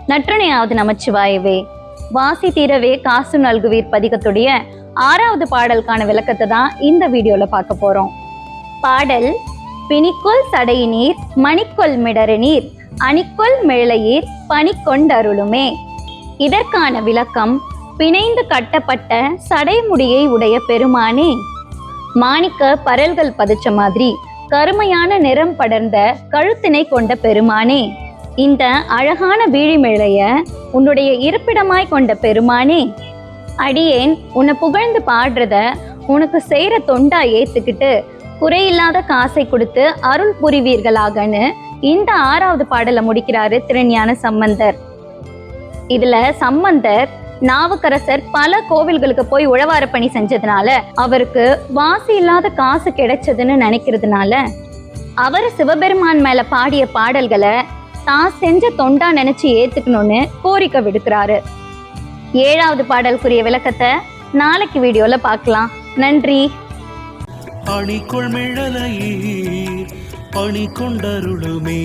நற்றுணையாவது நமச்சிவாயவே. வாசி தீரவே காசு நல்குவீர் பதிகத்துடைய 6வது பாடலுக்கான விளக்கத்தை தான் இந்த வீடியோல பார்க்க போறோம். பாடல்: பிணிக்கொள் சடையினீர் மணிக்கொள் மிடறுநீர் அணிக்கொள் மேளையீர் பணிக்கொண்டருளுமே. இதற்கான விளக்கம்: பிணைந்து கட்டப்பட்ட சடைமுடியை உடைய பெருமானே, மாணிக்க பரல்கள் பதிச்ச மாதிரி கருமையான நிறம் படர்ந்த கழுத்தினை கொண்ட பெருமானே, இந்த அழகான வீழிமேளைய உன்னுடைய இருப்பிடமாய் கொண்ட பெருமானே, அடியேன் உன்னை புகழ்ந்து பாடுறத உனக்கு செய்யற தொண்டா ஏத்துக்கிட்டு குறையில்லாத காசை கொடுத்து அருள் புரிவீர்களாகன்னு இந்த 6வது பாடலை முடிக்கிறாரு திருஞான சம்பந்தர். இதுல சம்பந்தர் நாவுக்கரசர் பல கோவில்களுக்கு போய் உழவார பணி செஞ்சதுனால அவருக்கு வாசி இல்லாத காசு கிடைச்சதுன்னு நினைக்கிறதுனால அவர் சிவபெருமான் மேல பாடிய பாடல்களை தான் செஞ்ச தொண்டா நினைச்சு ஏத்துக்கணும்னு கோரிக்கை விடுக்கிறாரு. 7வது பாடலுக்குரிய விளக்கத்தை நாளைக்கு வீடியோல பார்க்கலாம். நன்றி. அணிக்குள் மிழலையீர் பணிக்கொண்டருளுமே.